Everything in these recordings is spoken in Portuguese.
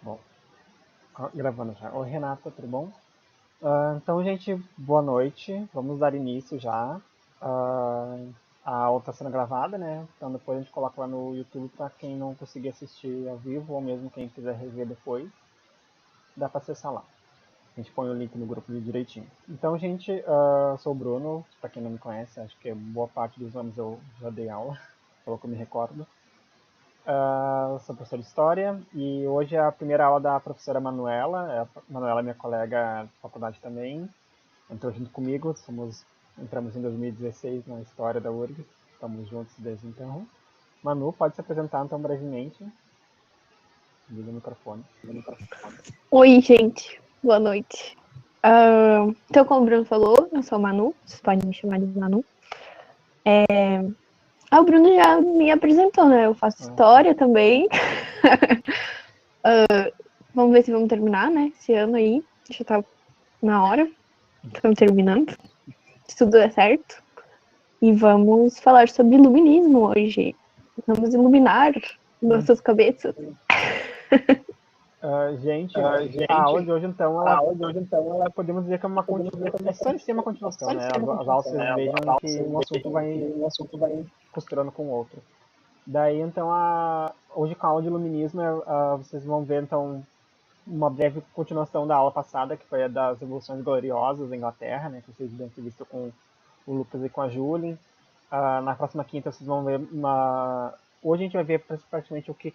Bom, gravando já. Oi, Renata, tudo bom? Então, gente, boa noite. Vamos dar início já. Ah, a aula está sendo gravada, né? Então, depois a gente coloca lá no YouTube para quem não conseguir assistir ao vivo ou mesmo quem quiser rever depois, dá para acessar lá. A gente põe o link no grupo de direitinho. Então, gente, sou o Bruno. Para quem não me conhece, acho que boa parte dos anos eu já dei aula, pelo que eu me recordo. Sou professor de História e hoje é a primeira aula da professora Manuela. A Manuela é minha colega de faculdade também, entrou junto comigo, entramos em 2016 na História da URGS, estamos juntos desde então. Manu, pode se apresentar então brevemente? Liga o microfone. Oi, gente. Boa noite. Então, como o Bruno falou, eu sou a Manu. Vocês podem me chamar de Manu. O Bruno já me apresentou, né? Eu faço história também. Vamos ver se vamos terminar, né? Esse ano aí. Já tá na hora. Estamos terminando. Se tudo der certo. E vamos falar sobre iluminismo hoje. Vamos iluminar nossas cabeças. Gente, a aula de hoje então, podemos dizer que é uma continuação, é só em si uma continuação, né? As aulas vocês vejam que um assunto vai costurando com o outro. Daí, então, hoje com a aula de iluminismo, vocês vão ver, então, uma breve continuação da aula passada, que foi a das Revoluções Gloriosas da Inglaterra, né, que vocês devem ter visto com o Lucas e com a Julie. Na próxima quinta, vocês vão ver uma... Hoje a gente vai ver praticamente o que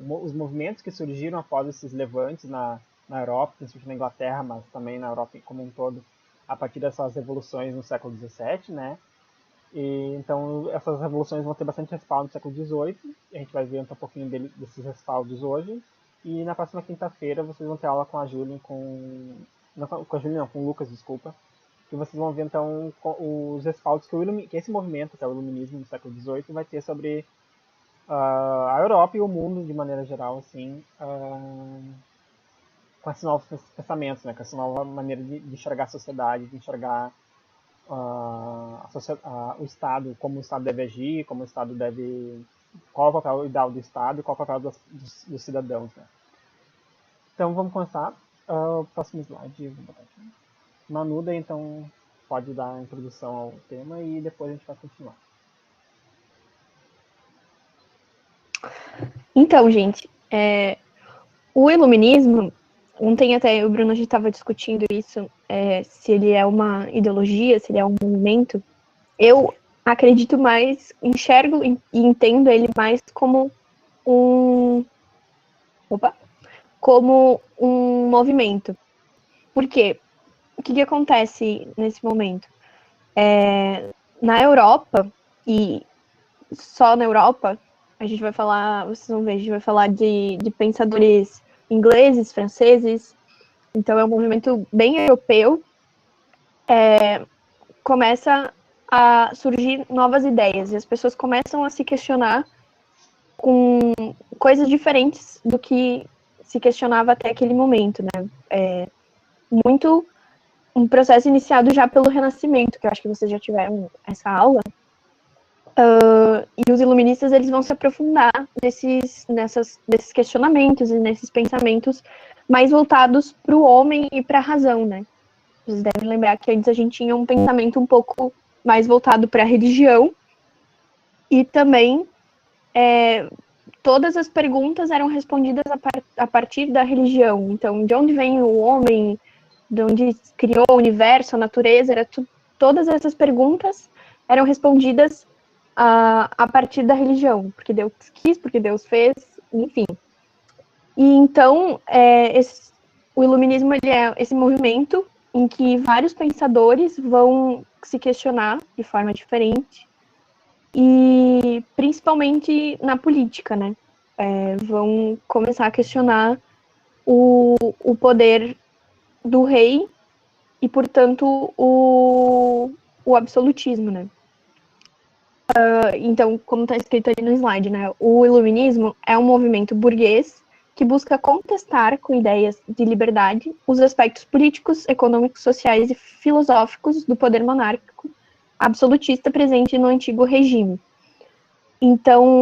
os movimentos que surgiram após esses levantes na Europa, principalmente na Inglaterra, mas também na Europa como um todo, a partir dessas revoluções no século XVII, né? E, então, essas revoluções vão ter bastante respaldo no século XVIII. A gente vai ver um pouquinho desses respaldos hoje. E na próxima quinta-feira vocês vão ter aula com a Júlia, não, com a Júlia não, com o Lucas, desculpa. E vocês vão ver, então, os respaldos que esse movimento, que é o iluminismo no século XVIII, vai ter sobre a Europa e o mundo, de maneira geral, assim, com esses novos pensamentos, né? Com essa nova maneira de enxergar a sociedade, de enxergar o Estado, como o Estado deve agir, como o Estado deve. Qual é o papel ideal do Estado e qual é o papel dos cidadãos. Né? Então vamos começar. O próximo slide, vou botar aqui. Manuda, então, pode dar a introdução ao tema e depois a gente vai continuar. Então, gente, o iluminismo, ontem até o Bruno já estava discutindo isso, se ele é uma ideologia, se ele é um movimento. Eu acredito mais, enxergo e entendo ele mais como como um movimento. Por quê? O que acontece nesse momento? Na Europa, e só na Europa, a gente vai falar, vocês vão ver, a gente vai falar de pensadores ingleses, franceses, então é um movimento bem europeu, começa a surgir novas ideias, e as pessoas começam a se questionar com coisas diferentes do que se questionava até aquele momento, né? Muito um processo iniciado já pelo Renascimento, que eu acho que vocês já tiveram essa aula, e os iluministas eles vão se aprofundar desses questionamentos e nesses pensamentos mais voltados para o homem e para a razão, né? Vocês devem lembrar que antes a gente tinha um pensamento um pouco mais voltado para a religião e também todas as perguntas eram respondidas a partir da religião. Então, de onde vem o homem? De onde criou o universo, a natureza? Todas essas perguntas eram respondidas a partir da religião, porque Deus quis, porque Deus fez, enfim. E então, o iluminismo ele é esse movimento em que vários pensadores vão se questionar de forma diferente, e principalmente na política, né? Vão começar a questionar o poder do rei e, portanto, o absolutismo, né? Então, como está escrito ali no slide, né? O iluminismo é um movimento burguês que busca contestar com ideias de liberdade os aspectos políticos, econômicos, sociais e filosóficos do poder monárquico absolutista presente no antigo regime. Então,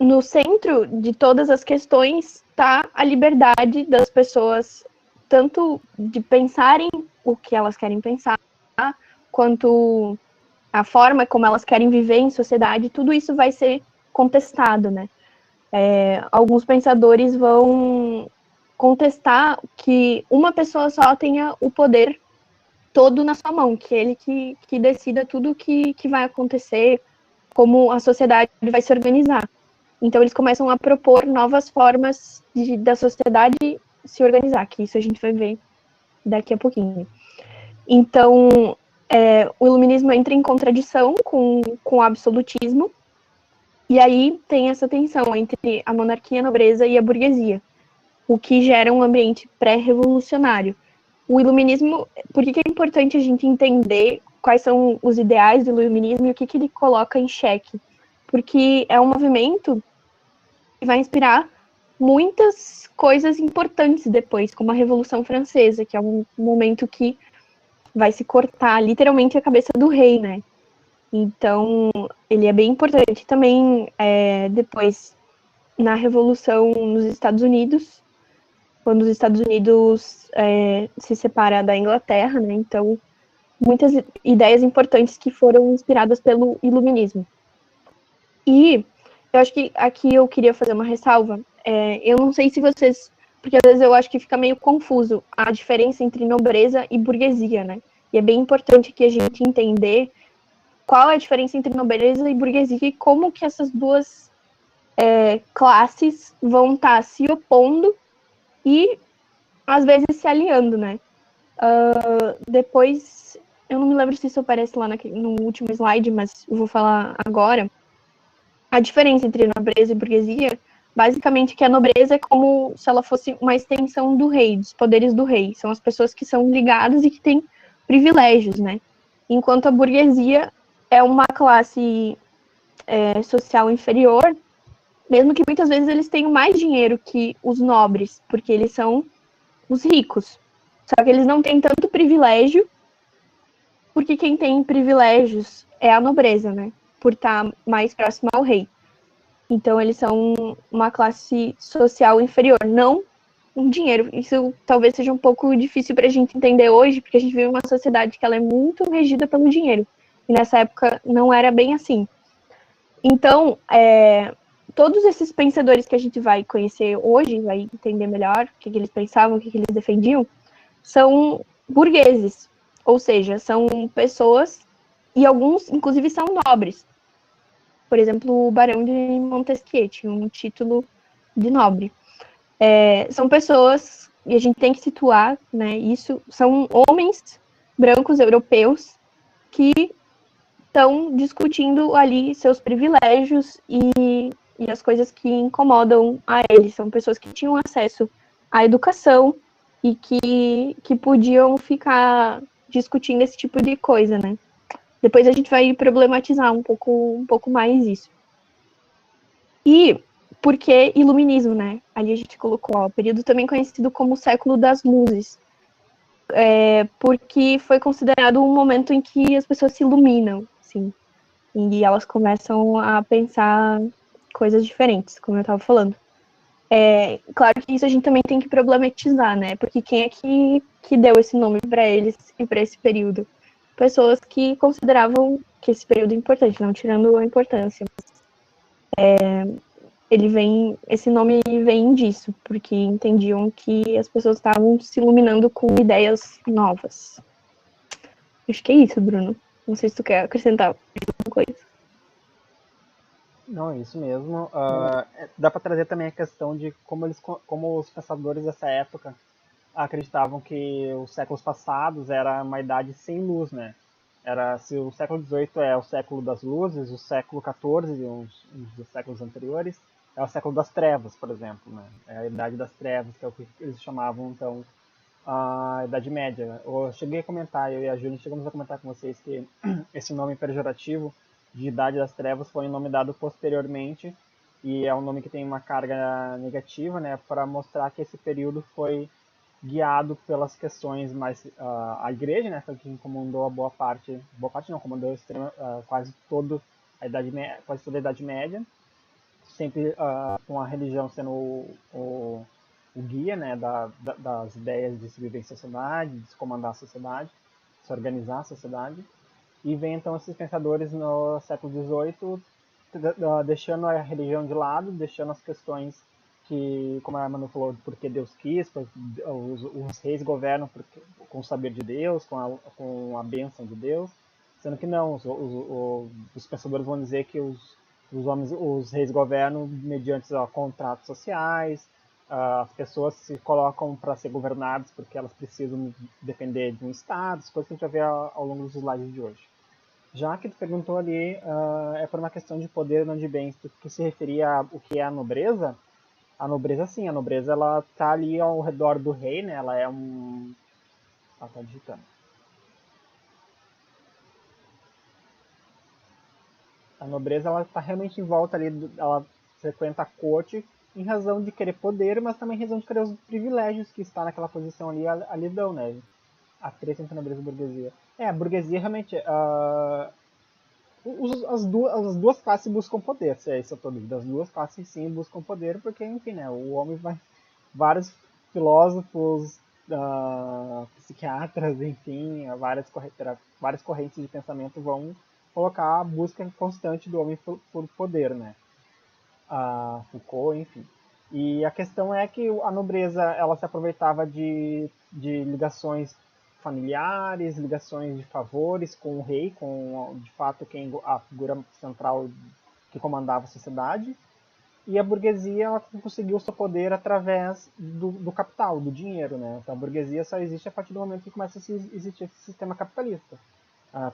no centro de todas as questões está a liberdade das pessoas, tanto de pensarem o que elas querem pensar, quanto a forma como elas querem viver em sociedade, tudo isso vai ser contestado, né? Alguns pensadores vão contestar que uma pessoa só tenha o poder todo na sua mão, que ele que decida tudo que vai acontecer, como a sociedade vai se organizar. Então, eles começam a propor novas formas da sociedade se organizar, que isso a gente vai ver daqui a pouquinho. Então, o iluminismo entra em contradição com o absolutismo, e aí tem essa tensão entre a monarquia, a nobreza e a burguesia, o que gera um ambiente pré-revolucionário. O iluminismo, por que é importante a gente entender quais são os ideais do iluminismo e o que ele coloca em xeque? Porque é um movimento que vai inspirar muitas coisas importantes depois, como a Revolução Francesa, que é um momento que vai se cortar literalmente a cabeça do rei, né? Então, ele é bem importante também depois na Revolução nos Estados Unidos, quando os Estados Unidos se separa da Inglaterra, né? Então, muitas ideias importantes que foram inspiradas pelo iluminismo. E eu acho que aqui eu queria fazer uma ressalva. Eu não sei se vocês. Porque às vezes eu acho que fica meio confuso a diferença entre nobreza e burguesia, né? E é bem importante que a gente entender qual é a diferença entre nobreza e burguesia e como que essas duas classes vão estar se opondo e às vezes se aliando, né? Depois, eu não me lembro se isso aparece lá no último slide, mas eu vou falar agora. A diferença entre nobreza e burguesia, basicamente, que a nobreza é como se ela fosse uma extensão do rei, dos poderes do rei. São as pessoas que são ligadas e que têm privilégios, né? Enquanto a burguesia é uma classe social inferior, mesmo que muitas vezes eles tenham mais dinheiro que os nobres, porque eles são os ricos. Só que eles não têm tanto privilégio, porque quem tem privilégios é a nobreza, né? Por estar mais próximo ao rei. Então, eles são uma classe social inferior, não um dinheiro. Isso talvez seja um pouco difícil para a gente entender hoje, porque a gente vive uma sociedade que ela é muito regida pelo dinheiro. E nessa época não era bem assim. Então, todos esses pensadores que a gente vai conhecer hoje, vai entender melhor o que eles pensavam, o que eles defendiam, são burgueses. Ou seja, são pessoas, e alguns, inclusive, são nobres. Por exemplo, o Barão de Montesquieu tinha um título de nobre. São pessoas, e a gente tem que situar, né, isso, são homens brancos europeus que estão discutindo ali seus privilégios e as coisas que incomodam a eles. São pessoas que tinham acesso à educação e que podiam ficar discutindo esse tipo de coisa, né? Depois a gente vai problematizar um pouco mais isso. E por que iluminismo, né? Ali a gente colocou o período também conhecido como século das luzes, porque foi considerado um momento em que as pessoas se iluminam, assim, e elas começam a pensar coisas diferentes, como eu estava falando. Claro que isso a gente também tem que problematizar, né? Porque quem é que deu esse nome para eles e para esse período? Pessoas que consideravam que esse período é importante, não tirando a importância. Esse nome vem disso, porque entendiam que as pessoas estavam se iluminando com ideias novas. Acho que é isso, Bruno. Não sei se tu quer acrescentar alguma coisa. Não, isso mesmo. Dá para trazer também a questão de como os pensadores dessa época acreditavam que os séculos passados era uma idade sem luz, né? Se o século XVIII é o século das luzes, o século XIV e uns dos séculos anteriores é o século das trevas, por exemplo, né? É a idade das trevas, que é o que eles chamavam, então, a Idade Média. Eu cheguei a comentar, eu e a Júlia chegamos a comentar com vocês que esse nome pejorativo de Idade das Trevas foi um nome dado posteriormente e é um nome que tem uma carga negativa, né, para mostrar que esse período foi guiado pelas questões mais a igreja, né, foi quem comandou a boa parte não, comandou quase toda a Idade Média, sempre com a religião sendo o guia, né, das ideias de se viver em sociedade, de se comandar a sociedade, se organizar a sociedade. E vem então esses pensadores no século XVIII deixando a religião de lado, deixando as questões que, como a Manu falou, porque Deus quis, porque os reis governam com o saber de Deus, com a bênção de Deus, sendo que não, os pensadores vão dizer que os reis governam mediante contratos sociais, as pessoas se colocam para ser governadas porque elas precisam depender de um Estado, as coisas que a gente vai ver ao longo dos slides de hoje. Já que tu perguntou ali, é por uma questão de poder e não de bens, que se referia ao que é a nobreza sim, a nobreza ela tá ali ao redor do rei, né? Ela é um... Ela tá digitando. A nobreza ela tá realmente em volta ali, ela frequenta a corte em razão de querer poder, mas também em razão de querer os privilégios que está naquela posição ali dão, né? A treta entre a nobreza e a burguesia. A burguesia realmente... as duas classes buscam poder, se é isso a tua dúvida. As duas classes sim buscam poder, porque, enfim, né, o homem vai. Vários filósofos, psiquiatras, enfim, várias correntes de pensamento vão colocar a busca constante do homem por poder, né? Foucault, enfim. E a questão é que a nobreza ela se aproveitava de ligações familiares, ligações de favores com o rei, com de fato a figura central que comandava a sociedade. E a burguesia ela conseguiu o seu poder através do capital, do dinheiro, né? Então a burguesia só existe a partir do momento que começa a existir esse sistema capitalista.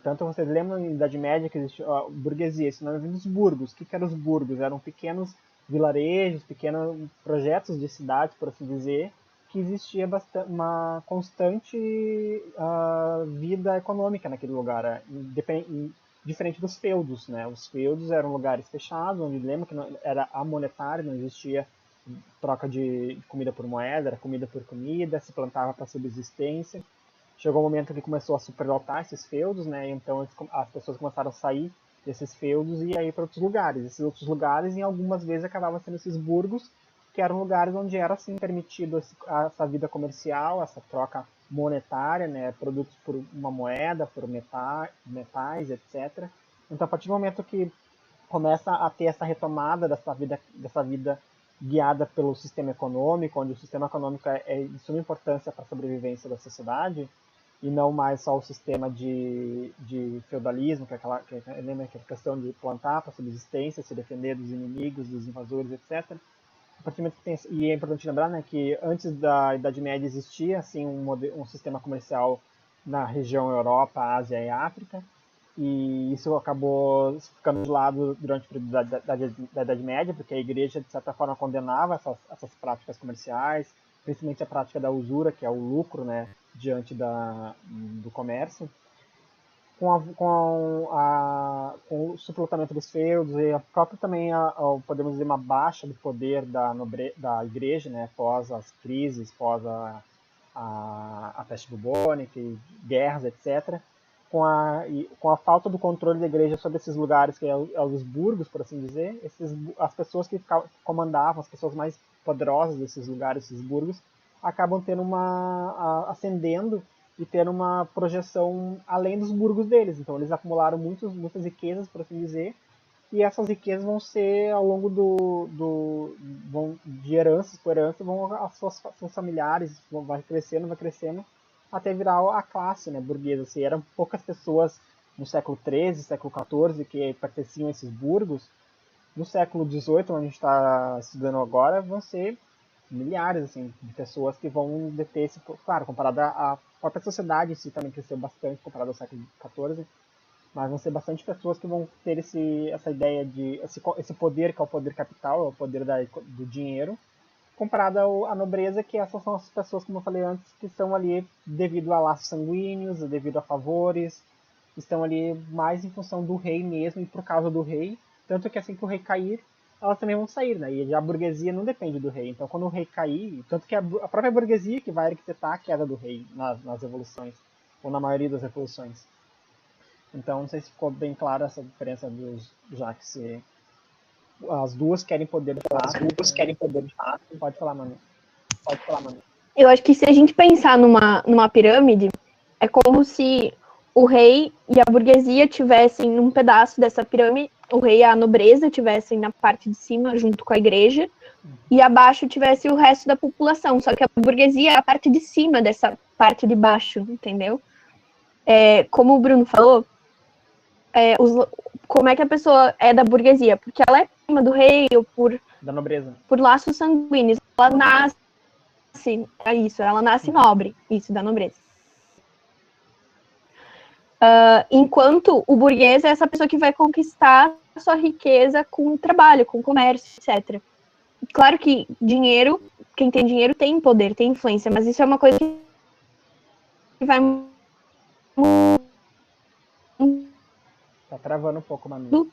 Tanto vocês lembram na Idade Média que existe a burguesia, esse nome vem dos burgos. O que eram os burgos? Eram pequenos vilarejos, pequenos projetos de cidades, por assim dizer, que existia uma constante vida econômica naquele lugar, diferente dos feudos, né? Os feudos eram lugares fechados, onde lembra que não, era amonetário, não existia troca de comida por moeda, era comida por comida, se plantava para subsistência. Chegou um momento que começou a superlotar esses feudos, né? Então as pessoas começaram a sair desses feudos e ir para outros lugares. Esses outros lugares, em algumas vezes, acabavam sendo esses burgos, que eram lugares onde era assim permitido essa vida comercial, essa troca monetária, né? Produtos por uma moeda, por metais, etc. Então, a partir do momento que começa a ter essa retomada dessa vida guiada pelo sistema econômico, onde o sistema econômico é de suma importância para a sobrevivência da sociedade, e não mais só o sistema de feudalismo, lembra que é a questão de plantar para subsistência, se defender dos inimigos, dos invasores, etc. E é importante lembrar, né, que antes da Idade Média existia assim um sistema comercial na região Europa, Ásia e África, e isso acabou ficando de lado durante o período da Idade Média, porque a igreja, de certa forma, condenava essas práticas comerciais, principalmente a prática da usura, que é o lucro, né, diante do comércio. Com o suplantamento dos feudos e a própria também, podemos dizer, uma baixa do poder da igreja, né, após as crises, após a peste bubônica, guerras, etc., com a falta do controle da igreja sobre esses lugares, que é os burgos, por assim dizer, as pessoas que comandavam, as pessoas mais poderosas desses lugares, esses burgos, acabam ascendendo e tendo uma projeção além dos burgos deles. Então eles acumularam muitas riquezas, por assim dizer, e essas riquezas vão ser ao longo de heranças por herança, seus familiares, vai crescendo, até virar a classe, né, burguesa. Assim, eram poucas pessoas no século XIII, século XIV, que pertenciam a esses burgos. No século XVIII, onde a gente está estudando agora, vão ser milhares assim, de pessoas que vão deter esse... Claro, comparado à própria sociedade em si, também cresceu bastante comparado ao século XIV, mas vão ser bastante pessoas que vão ter essa ideia de... esse poder, que é o poder capital, é o poder do dinheiro, comparado à nobreza, que essas são as pessoas, como eu falei antes, que estão ali devido a laços sanguíneos, devido a favores, estão ali mais em função do rei mesmo e por causa do rei, tanto que assim que o rei cair, elas também vão sair, né? E a burguesia não depende do rei. Então, quando o rei cair, tanto que a própria burguesia que vai arquitetar a queda do rei nas revoluções, ou na maioria das revoluções. Então, não sei se ficou bem clara essa diferença dos Jacques as duas querem poder de fato. Pode falar, Manu. Eu acho que se a gente pensar numa pirâmide, é como se o rei e a burguesia tivessem num pedaço dessa pirâmide, o rei e a nobreza tivessem na parte de cima, junto com a igreja, e abaixo tivesse o resto da população. Só que a burguesia é a parte de cima dessa parte de baixo, entendeu? Como o Bruno falou, como é que a pessoa é da burguesia? Porque ela é prima do rei ou Da nobreza. por laços sanguíneos. Ela nasce, ela nasce nobre, isso, da nobreza. Enquanto o burguês é essa pessoa que vai conquistar a sua riqueza com trabalho, com comércio, etc. Claro que dinheiro, quem tem dinheiro tem poder, tem influência, mas isso é uma coisa que vai Tá travando um pouco, Manu.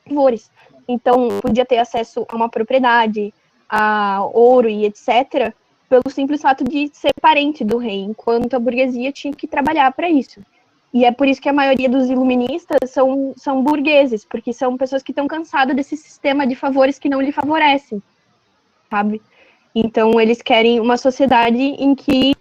favores. Então, podia ter acesso a uma propriedade, a ouro e etc., pelo simples fato de ser parente do rei, enquanto a burguesia tinha que trabalhar para isso. E é por isso que a maioria dos iluministas são burgueses, porque são pessoas que estão cansadas desse sistema de favores que não lhe favorecem, sabe? Então, eles querem uma sociedade em que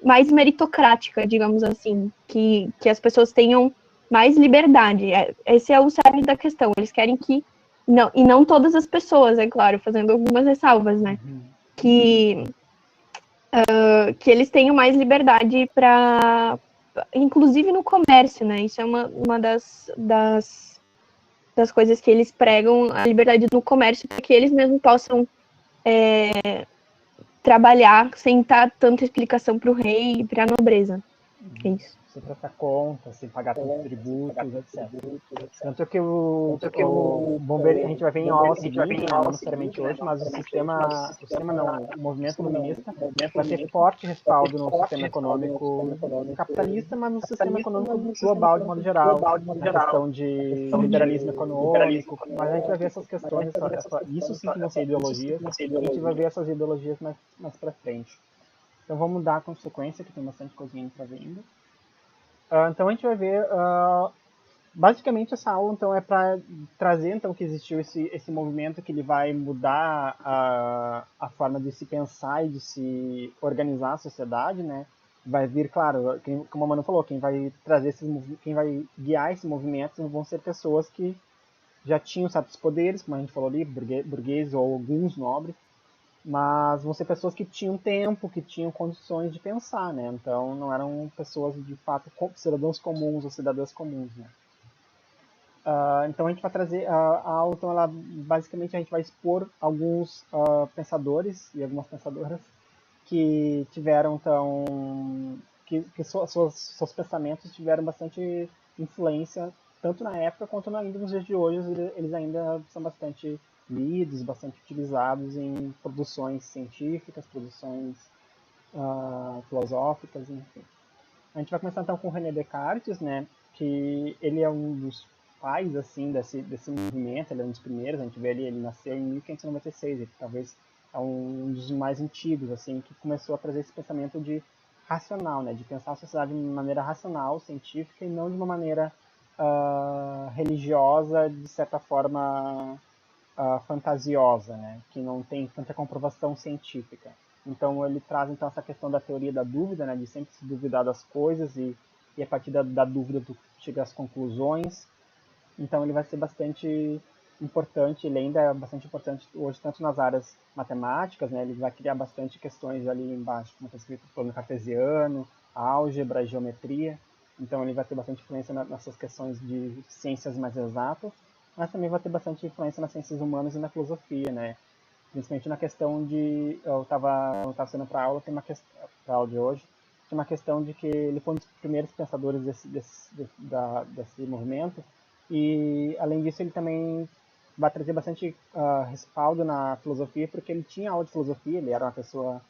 mais meritocrática, digamos assim, que as pessoas tenham mais liberdade. Esse é o cerne da questão. Eles querem que não, e não todas as pessoas, é claro, fazendo algumas ressalvas, né? Que eles tenham mais liberdade para, inclusive no comércio, né? Isso é uma das coisas que eles pregam, a liberdade no comércio, para que eles mesmos possam trabalhar sem dar tanta explicação para o rei e para a nobreza. É isso. Sem prestar conta, sem pagar tantos tributos, etc. Tanto que o bombeiro, a gente vai ver em aula seguinte, né, não necessariamente hoje, mas o movimento iluminista vai ter forte respaldo no sistema econômico capitalista, mas no sistema econômico global de modo geral, na questão de liberalismo econômico, mas a gente vai ver essas questões, isso sim que vão ser ideologias, a gente vai ver essas ideologias mais para frente. Então vamos dar consequência, que tem bastante coisinha para ver ainda. Então a gente vai ver, basicamente essa aula então é para trazer então que existiu esse movimento que ele vai mudar a forma de se pensar e de se organizar a sociedade, né? Vai vir, claro, como a Manu falou, quem vai guiar esse movimento vão ser pessoas que já tinham certos poderes, como a gente falou ali, burgueses ou alguns nobres, mas vão ser pessoas que tinham tempo, que tinham condições de pensar, né? Então não eram pessoas de fato cidadãos comuns ou cidadãs comuns, né? Então a gente vai trazer a aula, então ela basicamente a gente vai expor alguns pensadores e algumas pensadoras que tiveram então que seus pensamentos tiveram bastante influência tanto na época quanto ainda nos dias de hoje. Eles ainda são bastante lidos, bastante utilizados em produções científicas, produções filosóficas, enfim. A gente vai começar então com o René Descartes, né, que ele é um dos pais assim desse movimento, ele é um dos primeiros. A gente vê ele nasceu em 1596, ele talvez é um dos mais antigos assim que começou a trazer esse pensamento de racional, né, de pensar a sociedade de uma maneira racional, científica e não de uma maneira religiosa, de certa forma fantasiosa, né, que não tem tanta comprovação científica. Então ele traz então essa questão da teoria da dúvida, né, de sempre se duvidar das coisas e a partir da dúvida tu chega às conclusões. Então ele vai ser bastante importante, ele ainda é bastante importante hoje tanto nas áreas matemáticas, né, ele vai criar bastante questões ali embaixo, como está escrito, plano cartesiano, álgebra, geometria. Então ele vai ter bastante influência nessas questões de ciências mais exatas, mas também vai ter bastante influência nas ciências humanas e na filosofia, né? Principalmente na questão de, eu estava sendo para aula, tem uma questão, para aula de hoje, tem uma questão de que ele foi um dos primeiros pensadores desse movimento, e além disso ele também vai trazer bastante respaldo na filosofia, porque ele tinha aula de filosofia, ele era uma pessoa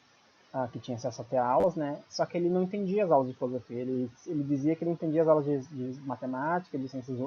que tinha acesso até a aulas, né? Só que ele não entendia as aulas de filosofia, ele dizia que ele entendia as aulas de matemática, de ciências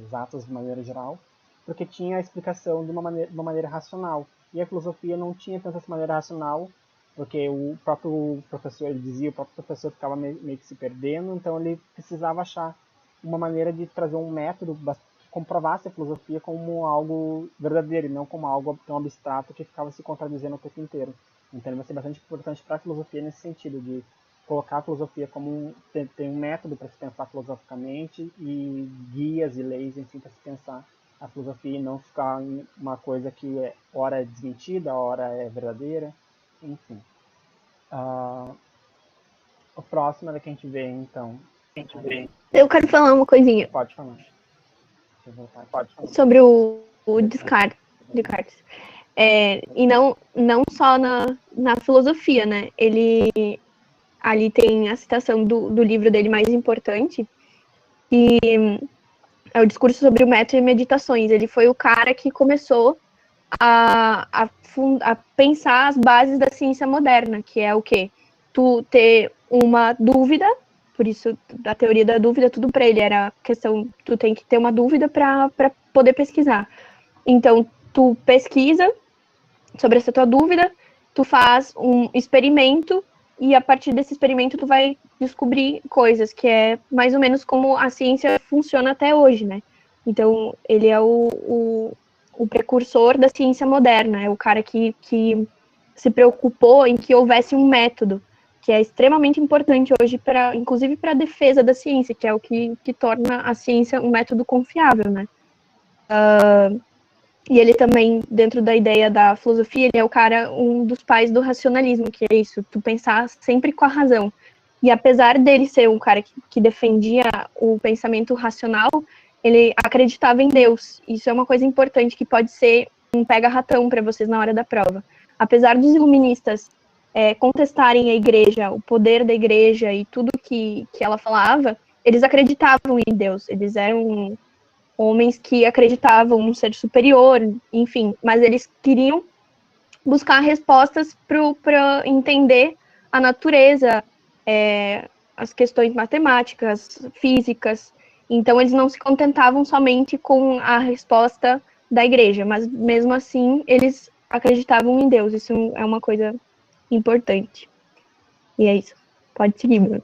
exatas de maneira geral, porque tinha a explicação de uma maneira racional. E a filosofia não tinha tanto essa maneira racional, porque o próprio professor, ele dizia, o próprio professor ficava meio que se perdendo, então ele precisava achar uma maneira de trazer um método que comprovasse a filosofia como algo verdadeiro e não como algo tão abstrato que ficava se contradizendo o tempo inteiro. Então ele vai ser bastante importante para a filosofia nesse sentido, de colocar a filosofia como tem um método para se pensar filosoficamente e guias e leis, enfim, para se pensar a filosofia e não ficar uma coisa que ora é desmentida, ora é verdadeira, enfim. O próximo é que a gente vê, então. Eu quero falar uma coisinha. Pode falar. Sobre o Descartes. E não só na filosofia, né? Ele ali tem a citação do livro dele mais importante, que é o Discurso sobre o Método e Meditações. Ele foi o cara que começou a pensar as bases da ciência moderna, que é o quê? Tu ter uma dúvida, por isso da teoria da dúvida, tudo para ele era questão, tu tem que ter uma dúvida para poder pesquisar. Então, tu pesquisa sobre essa tua dúvida, tu faz um experimento e a partir desse experimento tu vai descobrir coisas, que é mais ou menos como a ciência funciona até hoje, né? Então, ele é o precursor da ciência moderna, é o cara que se preocupou em que houvesse um método, que é extremamente importante hoje, inclusive para a defesa da ciência, que é o que torna a ciência um método confiável, né? E ele também, dentro da ideia da filosofia, ele é o cara, um dos pais do racionalismo, que é isso, tu pensar sempre com a razão. E apesar dele ser um cara que defendia o pensamento racional, ele acreditava em Deus. Isso é uma coisa importante que pode ser um pega-ratão para vocês na hora da prova. Apesar dos iluministas contestarem a igreja, o poder da igreja e tudo que ela falava, eles acreditavam em Deus. Eles eram homens que acreditavam num ser superior, enfim, mas eles queriam buscar respostas para entender a natureza, as questões matemáticas, físicas. Então, eles não se contentavam somente com a resposta da igreja, mas mesmo assim, eles acreditavam em Deus. Isso é uma coisa importante. E é isso. Pode seguir, Bruno.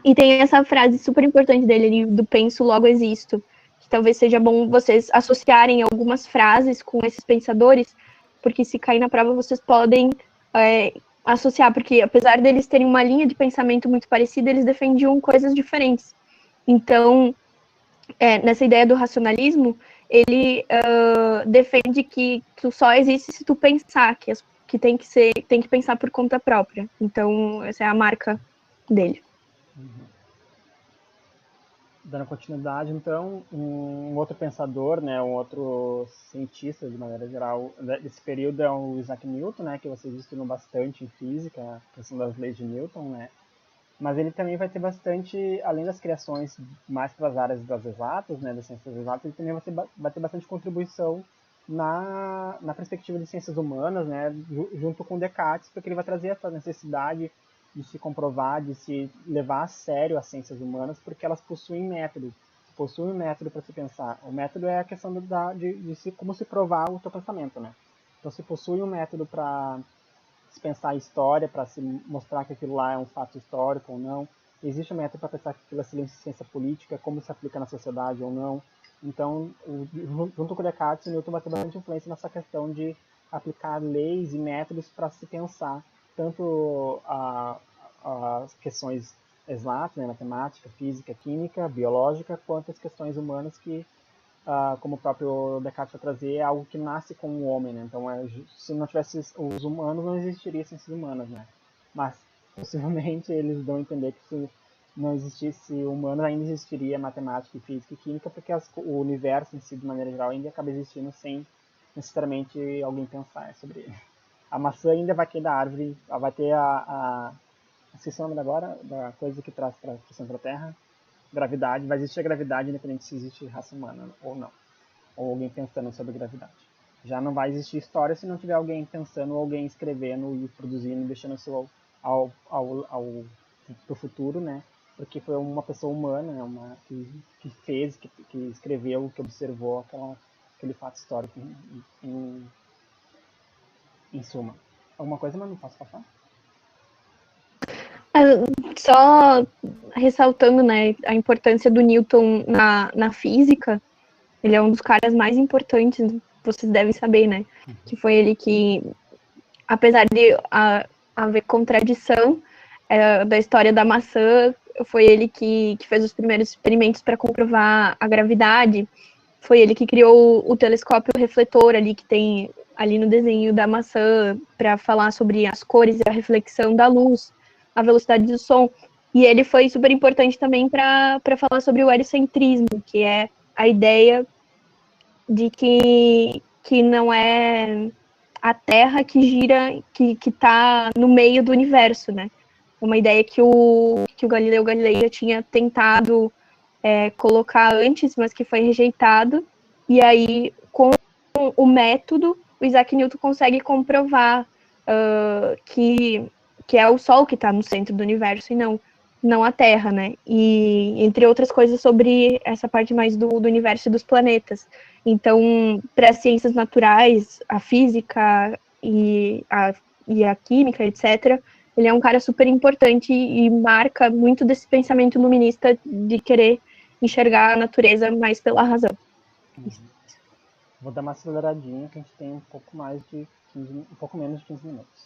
E tem essa frase super importante dele, do penso, logo existo, que talvez seja bom vocês associarem algumas frases com esses pensadores, porque se cair na prova vocês podem associar, porque apesar deles terem uma linha de pensamento muito parecida, eles defendiam coisas diferentes. Então, nessa ideia do racionalismo, ele defende que tu só existe se tu pensar, que tem que pensar por conta própria. Então, essa é a marca dele. Dando continuidade, então, um outro pensador, né, um outro cientista, de maneira geral, desse período é o Isaac Newton, né, que vocês estudam bastante em física, a questão das leis de Newton, né, mas ele também vai ter bastante, além das criações mais para as áreas das exatas, né, das ciências exatas, ele também vai ter bastante contribuição na perspectiva de ciências humanas, né, junto com Descartes, porque ele vai trazer essa necessidade de se comprovar, de se levar a sério as ciências humanas, porque elas possuem método para se pensar. O método é a questão de como se provar o seu pensamento, né? Então, se possui um método para se pensar a história, para se mostrar que aquilo lá é um fato histórico ou não. Existe um método para pensar que aquilo é ciência política, como se aplica na sociedade ou não. Então, junto com Descartes, Newton vai ter bastante influência nessa questão de aplicar leis e métodos para se pensar tanto as questões exatas, né, matemática, física, química, biológica, quanto as questões humanas que, como o próprio Descartes vai trazer, é algo que nasce com o homem, né? Então, se não tivesse os humanos, não existiria ciências humanas, né? Mas, possivelmente, eles dão a entender que se não existisse humanos, ainda existiria matemática, física e química, porque o universo em si, de maneira geral, ainda acaba existindo sem necessariamente alguém pensar sobre ele. A maçã ainda vai cair da árvore, vai ter esqueci o nome agora, da coisa que traz para o centro da Terra, gravidade, vai existir a gravidade independente se existe raça humana ou não, ou alguém pensando sobre gravidade. Já não vai existir história se não tiver alguém pensando, alguém escrevendo e produzindo e deixando isso pro futuro, né? Porque foi uma pessoa humana, né? que fez, que escreveu, que observou aquele fato histórico em suma. Alguma coisa, mas não posso passar? Só ressaltando, né, a importância do Newton na física, ele é um dos caras mais importantes, vocês devem saber, né? Que foi ele que, apesar de haver contradição da história da maçã, foi ele que fez os primeiros experimentos para comprovar a gravidade. Foi ele que criou o telescópio refletor ali, que tem ali no desenho da maçã, para falar sobre as cores e a reflexão da luz, a velocidade do som. E ele foi super importante também para falar sobre o heliocentrismo, que é a ideia de que não é a Terra que gira, que está no meio do universo, né? Uma ideia que o Galileu Galilei já tinha tentado colocar antes, mas que foi rejeitado. E aí, com o método, o Isaac Newton consegue comprovar que é o Sol que está no centro do universo e não a Terra, né? E entre outras coisas sobre essa parte mais do universo e dos planetas. Então, para as ciências naturais, a física e a química, etc., ele é um cara super importante e marca muito desse pensamento iluminista de querer enxergar a natureza mais pela razão. Vou dar uma aceleradinha que a gente tem um pouco mais de 15, um pouco menos de 15 minutos.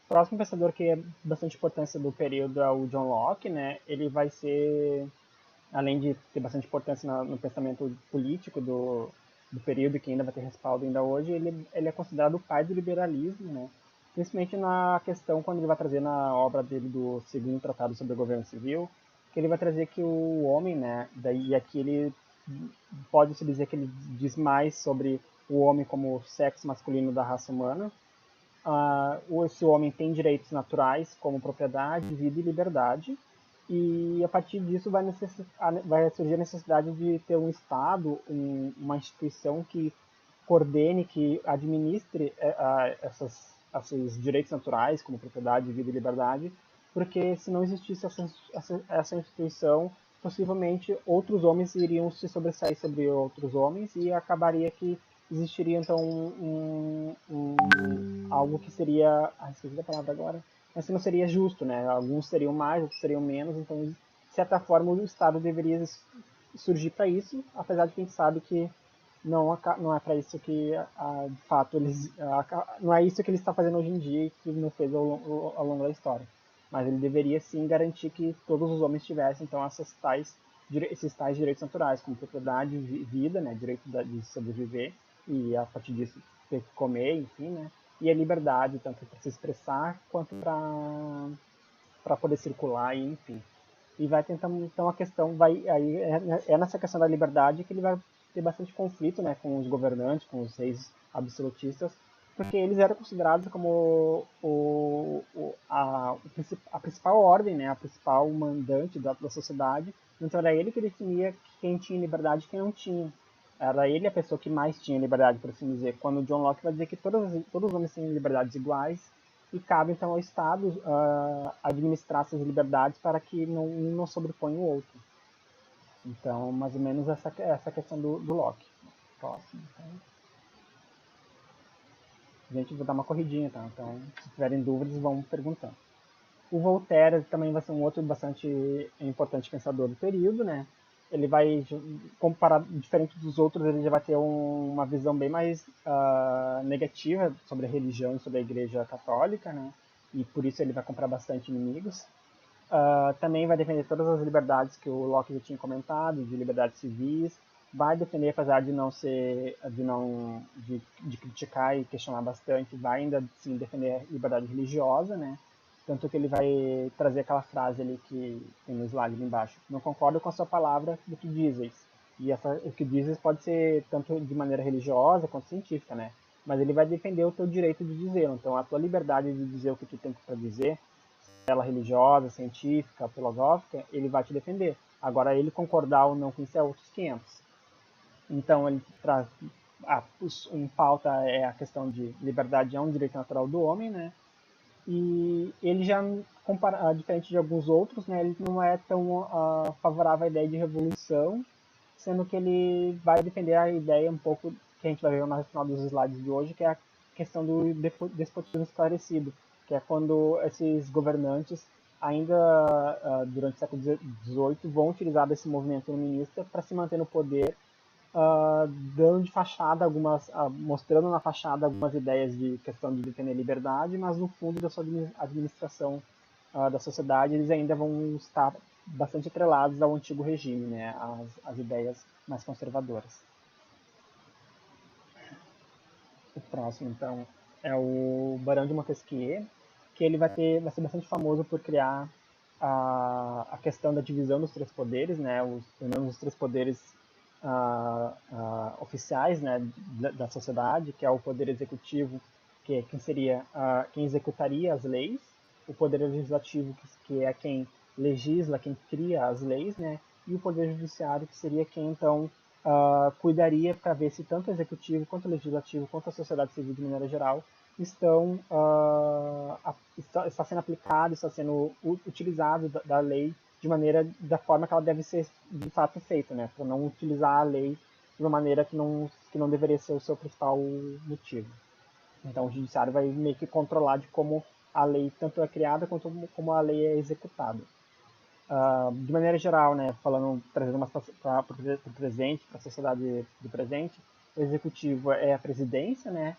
Próximo pensador que é bastante importância do período é o John Locke, né? Ele vai ser, além de ter bastante importância no pensamento político do período, que ainda vai ter respaldo ainda hoje, ele é considerado o pai do liberalismo, né? Principalmente na questão quando ele vai trazer na obra dele do segundo tratado sobre o governo civil, que ele vai trazer que o homem, né, daí aqui ele pode-se dizer que ele diz mais sobre o homem como sexo masculino da raça humana. Esse homem tem direitos naturais como propriedade, vida e liberdade, e a partir disso vai surgir a necessidade de ter um Estado, uma instituição que coordene, que administre esses direitos naturais como propriedade, vida e liberdade, porque se não existisse essa instituição, possivelmente outros homens iriam se sobressair sobre outros homens e acabaria que existiria então algo que seria, esqueci da palavra agora, mas que não seria justo, né? Alguns seriam mais, outros seriam menos, então de certa forma o Estado deveria surgir para isso, apesar de que a gente sabe que não é para isso que de fato não é isso que ele está fazendo hoje em dia e que não fez ao longo da história, mas ele deveria sim garantir que todos os homens tivessem então esses tais direitos naturais, como propriedade, vida, né, direito de sobreviver e a partir disso ter que comer, enfim, né, e a liberdade tanto para se expressar quanto para poder circular, e enfim. E vai tentar, então a questão vai aí nessa questão da liberdade que ele vai ter bastante conflito, né, com os governantes, com os reis absolutistas, porque eles eram considerados como a principal ordem, né, a principal mandante da sociedade. Então era ele que definia quem tinha liberdade e quem não tinha. Era ele a pessoa que mais tinha liberdade, por assim dizer. Quando o John Locke vai dizer que todos os homens têm liberdades iguais e cabe então ao Estado administrar essas liberdades para que um não sobreponha o outro. Então, mais ou menos essa questão do Locke. Próximo. Então. Gente, vou dar uma corridinha, tá? Então, se tiverem dúvidas, vão perguntando. O Voltaire também vai ser um outro bastante importante pensador do período, né? Ele vai, comparar, diferente dos outros, ele já vai ter uma visão bem mais negativa sobre a religião e sobre a Igreja Católica, né? E por isso ele vai comprar bastante inimigos. Também vai defender todas as liberdades que o Locke já tinha comentado, de liberdades civis. Vai defender, apesar de não ser, de criticar e questionar bastante, vai ainda sim defender a liberdade religiosa, né? Tanto que ele vai trazer aquela frase ali que tem no slide ali embaixo. Não concordo com a sua palavra do que dizes. E o que dizes pode ser tanto de maneira religiosa quanto científica, né? Mas ele vai defender o teu direito de dizê-lo. Então a tua liberdade de dizer o que tu tem para dizer, ela religiosa, científica, filosófica, ele vai te defender. Agora ele concordar ou não com isso é outros 500. Então ele traz em pauta é a questão de liberdade é um direito natural do homem, né? E ele já, diferente de alguns outros, né, ele não é tão favorável à ideia de revolução, sendo que ele vai defender a ideia um pouco que a gente vai ver no final dos slides de hoje, que é a questão do despotismo esclarecido, que é quando esses governantes ainda durante o século XVIII vão utilizar desse movimento iluminista para se manter no poder, dando de fachada mostrando na fachada algumas ideias de questão de defender liberdade, mas no fundo da sua administração da sociedade eles ainda vão estar bastante atrelados ao antigo regime, né, às ideias mais conservadoras. O próximo, então, é o Barão de Montesquieu, que ele vai ser bastante famoso por criar a questão da divisão dos três poderes, né, pelo menos os três poderes oficiais, né, da sociedade, que é o poder executivo, que é quem seria quem executaria as leis, o poder legislativo, que é quem legisla, quem cria as leis, né, e o poder judiciário, que seria quem então cuidaria para ver se tanto o executivo quanto o legislativo quanto a sociedade civil de maneira geral está sendo aplicado, está sendo utilizado da lei da forma que ela deve ser de fato feita, né, para não utilizar a lei de uma maneira que não deveria ser o seu principal motivo. Então o judiciário vai meio que controlar de como a lei tanto é criada quanto como a lei é executada. De maneira geral, né, trazendo para o presente, para a sociedade do presente, o executivo é a presidência, né,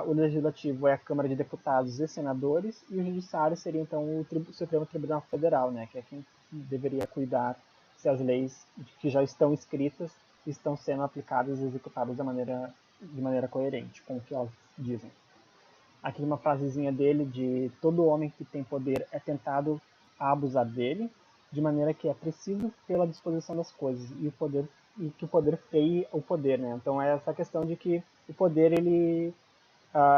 o legislativo é a Câmara de Deputados e Senadores, e o judiciário seria então o Supremo Tribunal Federal, né, que é quem deveria cuidar se as leis que já estão escritas estão sendo aplicadas e executadas de maneira coerente com o que elas dizem. Aqui uma frasezinha dele de todo homem que tem poder é tentado a abusar dele, de maneira que é preciso pela disposição das coisas e que o poder freie o poder, né? Então é essa questão de que o poder ele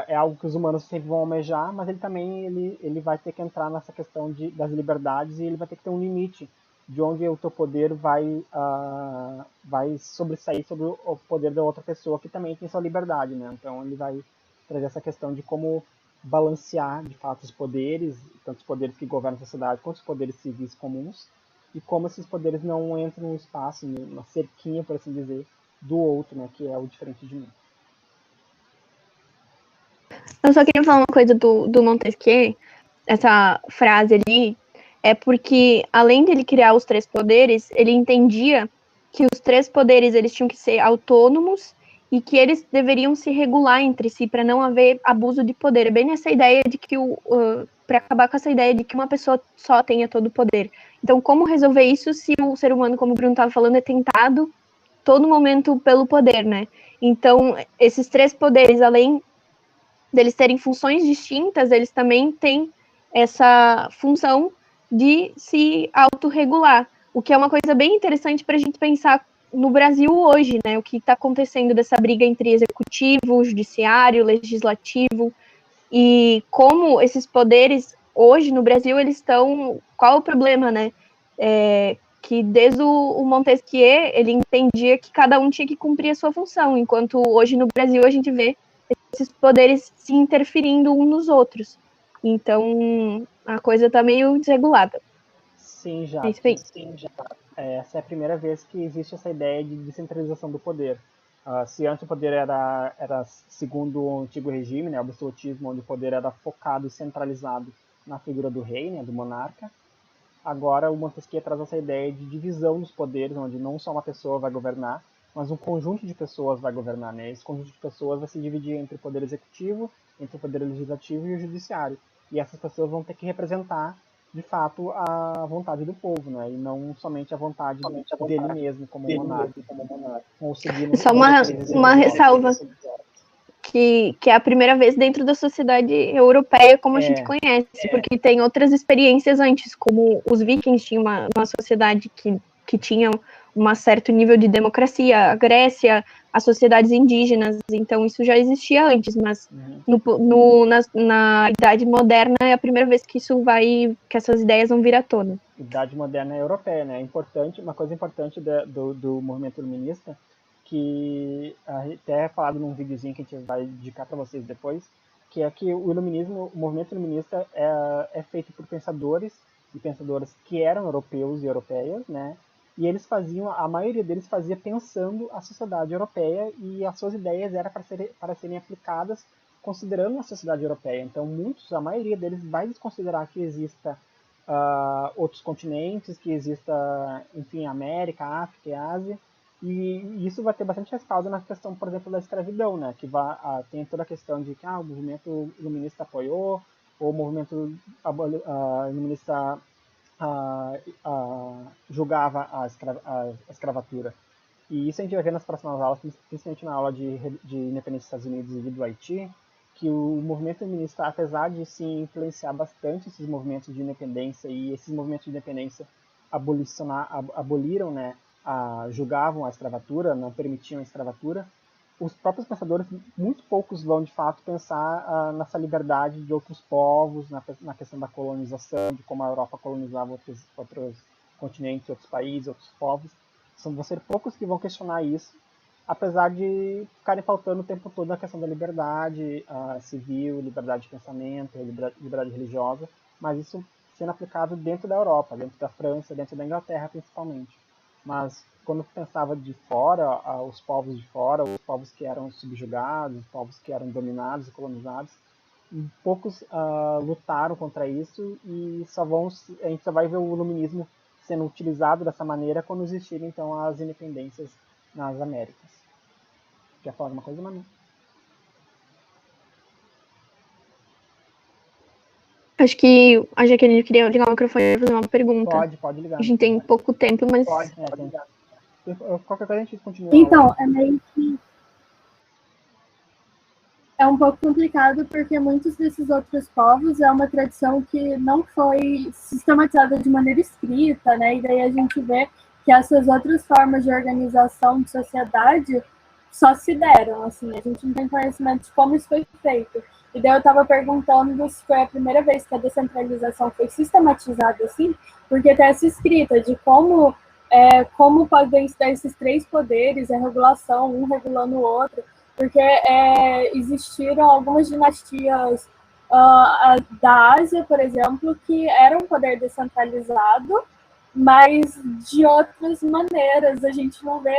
é algo que os humanos sempre vão almejar, mas ele também ele vai ter que entrar nessa questão das liberdades e ele vai ter que ter um limite de onde o teu poder vai sobressair sobre o poder da outra pessoa que também tem sua liberdade, né? Então ele vai trazer essa questão de como balancear de fato os poderes, tanto os poderes que governam a sociedade quanto os poderes civis comuns, e como esses poderes não entram no espaço, na cerquinha, por assim dizer, do outro, né, que é o diferente de mim. Eu só queria falar uma coisa do Montesquieu, essa frase ali, é porque, além de ele criar os três poderes, ele entendia que os três poderes eles tinham que ser autônomos e que eles deveriam se regular entre si para não haver abuso de poder. É bem nessa ideia de que para acabar com essa ideia de que uma pessoa só tenha todo o poder. Então, como resolver isso se o ser humano, como o Bruno estava falando, é tentado todo momento pelo poder, né? Então, esses três poderes, além deles terem funções distintas, eles também têm essa função de se autorregular, o que é uma coisa bem interessante para a gente pensar no Brasil hoje, né? O que está acontecendo dessa briga entre executivo, judiciário, legislativo, e como esses poderes hoje no Brasil eles estão. Qual o problema, né? Que desde o Montesquieu ele entendia que cada um tinha que cumprir a sua função, enquanto hoje no Brasil a gente vê esses poderes se interferindo uns nos outros. Então, a coisa tá meio desregulada. Sim, É já. isso aí. Essa é a primeira vez que existe essa ideia de descentralização do poder. Se antes o poder era segundo o antigo regime, né, o absolutismo, onde o poder era focado e centralizado na figura do rei, né, do monarca, agora o Montesquieu traz essa ideia de divisão dos poderes, onde não só uma pessoa vai governar, mas um conjunto de pessoas vai governar, né? Esse conjunto de pessoas vai se dividir entre o poder executivo, entre o poder legislativo e o judiciário. E essas pessoas vão ter que representar, de fato, a vontade do povo, né? E não somente a vontade dele mesmo, como monarca. Ou seguindo Só uma ressalva que é a primeira vez dentro da sociedade europeia como a gente conhece, porque tem outras experiências antes, como os vikings tinham uma sociedade que tinha um certo nível de democracia, a Grécia, as sociedades indígenas, então isso já existia antes, mas na Idade Moderna é a primeira vez que que essas ideias vão vir à tona. Idade Moderna Europeia, né? Uma coisa importante do movimento iluminista, que até é falado num videozinho que a gente vai indicar para vocês depois, que é que o movimento iluminista é feito por pensadores e pensadoras que eram europeus e europeias, né? E a maioria deles fazia pensando a sociedade europeia e as suas ideias eram para serem aplicadas considerando a sociedade europeia. Então, a maioria deles vai desconsiderar que exista outros continentes, que exista, enfim, América, África e Ásia, e isso vai ter bastante respaldo na questão, por exemplo, da escravidão, né? Que tem toda a questão de que o movimento iluminista apoiou, ou o movimento iluminista julgava a escravatura. E isso a gente vai ver nas próximas aulas, principalmente na aula de independência dos Estados Unidos e do Haiti, que o movimento feminista, apesar de se influenciar bastante esses movimentos de independência, e esses movimentos de independência aboliram, né, julgavam a escravatura, não permitiam a escravatura, os próprios pensadores, muito poucos vão de fato pensar nessa liberdade de outros povos, na questão da colonização, de como a Europa colonizava outros continentes, outros países, outros povos. Vão ser poucos que vão questionar isso, apesar de ficarem faltando o tempo todo na questão da liberdade civil, liberdade de pensamento, liberdade religiosa, mas isso sendo aplicado dentro da Europa, dentro da França, dentro da Inglaterra principalmente. Mas quando pensava de fora, os povos de fora, os povos que eram subjugados, os povos que eram dominados e colonizados, poucos lutaram contra isso e a gente só vai ver o iluminismo sendo utilizado dessa maneira quando existirem então as independências nas Américas. Quer falar alguma coisa, Manu? Acho que a Jaqueline queria ligar o microfone e fazer uma pergunta. Pode ligar. A gente tem pouco tempo, mas... Pode ligar. Qualquer coisa a gente continua. Então, é meio que... É um pouco complicado porque muitos desses outros povos é uma tradição que não foi sistematizada de maneira escrita, né? E daí a gente vê que essas outras formas de organização de sociedade só se deram, assim, a gente não tem conhecimento de como isso foi feito. E daí eu estava perguntando se foi a primeira vez que a descentralização foi sistematizada assim, porque tem essa escrita de como podem se dar esses três poderes, a regulação, um regulando o outro, porque existiram algumas dinastias da Ásia, por exemplo, que eram um poder descentralizado, mas de outras maneiras. A gente não vê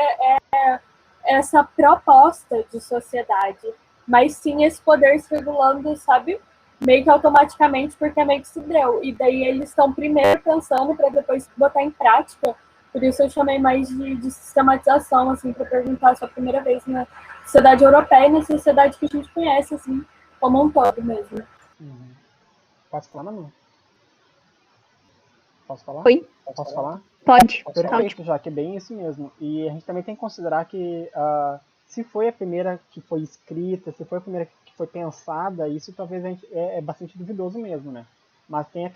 essa proposta de sociedade, mas sim esse poder se regulando, sabe, meio que automaticamente, porque meio que se deu. E daí eles estão primeiro pensando para depois botar em prática. Por isso eu chamei mais de sistematização, assim, para perguntar se é a primeira vez na sociedade europeia e na sociedade que a gente conhece, assim, como um todo mesmo. Uhum. Posso falar, Manu? Posso falar? Oi? Posso falar? Pode. Perfeito, já que é bem isso mesmo. E a gente também tem que considerar que se foi a primeira que foi escrita, se foi a primeira que foi pensada, isso talvez é bastante duvidoso mesmo, né? Mas tem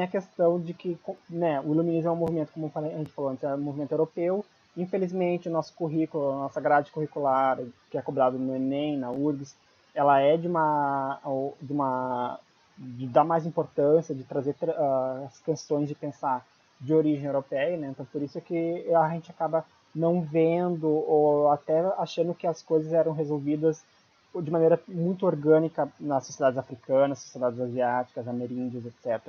a questão de que, né, o iluminismo é um movimento, como a gente falou antes, é um movimento europeu. Infelizmente, o nosso currículo, a nossa grade curricular, que é cobrado no Enem, na URGS, ela é de dar mais importância, de trazer as questões de pensar de origem europeia, né? Então por isso que a gente acaba não vendo ou até achando que as coisas eram resolvidas de maneira muito orgânica nas sociedades africanas, sociedades asiáticas, ameríndias, etc.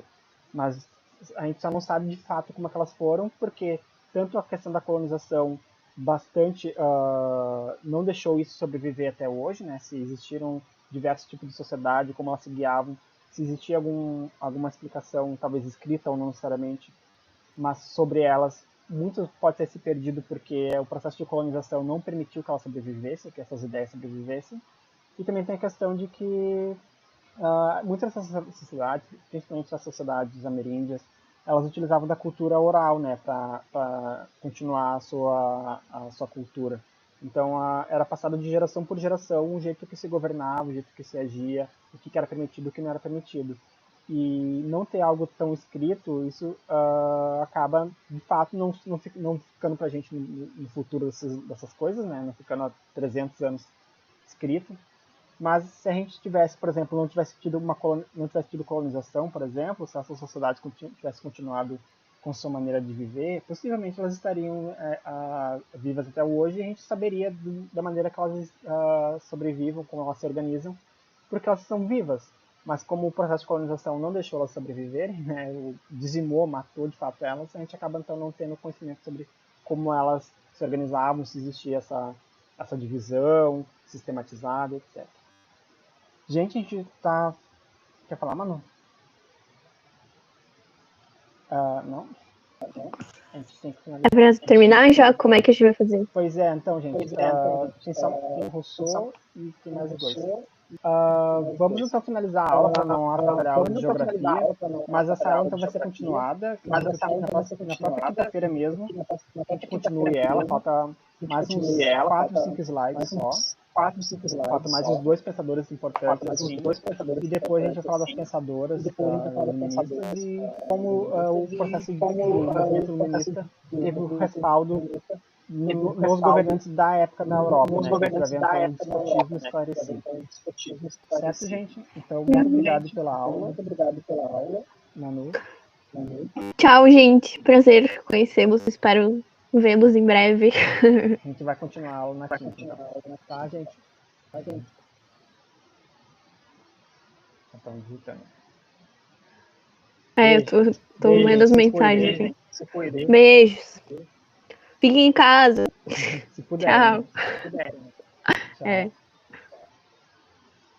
Mas a gente só não sabe de fato como é que elas foram, porque tanto a questão da colonização bastante não deixou isso sobreviver até hoje, né? Se existiram diversos tipos de sociedade, como elas se guiavam, se existia alguma explicação, talvez escrita ou não necessariamente, mas sobre elas, muito pode ter se perdido porque o processo de colonização não permitiu que elas sobrevivessem, que essas ideias sobrevivessem. E também tem a questão de que muitas dessas sociedades, principalmente as sociedades ameríndias, elas utilizavam da cultura oral, né, para continuar a sua cultura. Então era passado de geração por geração o jeito que se governava, o jeito que se agia, o que era permitido e o que não era permitido. E não ter algo tão escrito, isso acaba, de fato, não ficando pra gente no futuro dessas coisas, né? Não ficando há 300 anos escrito. Mas se a gente tivesse, por exemplo, não tivesse tido colonização, por exemplo, se essas sociedades tivessem continuado com sua maneira de viver, possivelmente elas estariam vivas até hoje e a gente saberia da maneira que elas sobrevivem, como elas se organizam, porque elas são vivas. Mas como o processo de colonização não deixou elas sobreviverem, né, dizimou, matou de fato elas, a gente acaba então não tendo conhecimento sobre como elas se organizavam, se existia essa divisão sistematizada, etc. Gente, a gente tá... Quer falar, Manu? Não? A gente tem que finalizar. É pra terminar já? Como é que a gente vai fazer? Pois é, então, gente. Tem só o Rousseau e tem mais dois. Vamos então finalizar a aula para não atrapalhar a aula de geografia, mas essa aula então vai ser continuada. Na próxima quinta-feira mesmo, a gente continue ela, falta mais uns 4, 5 slides só. Falta mais os 2 pensadores importantes, assim, e depois a gente vai falar das pensadoras iluministas e como o processo do movimento iluminista teve o respaldo nos governantes da época da Europa, né? Que a gente vai ver então discutível e esclarecido. Certo, gente? Então, muito obrigado pela aula. Manu. Tchau, gente. Prazer conhecê-los. Espero vê-los em breve. A gente vai continuar a aula na quinta. Então. Tá, gente? Estão digitando. Eu tô lendo as mensagens aqui. Beijos. Fiquem em casa. Se puder. Tchau. Tchau. É.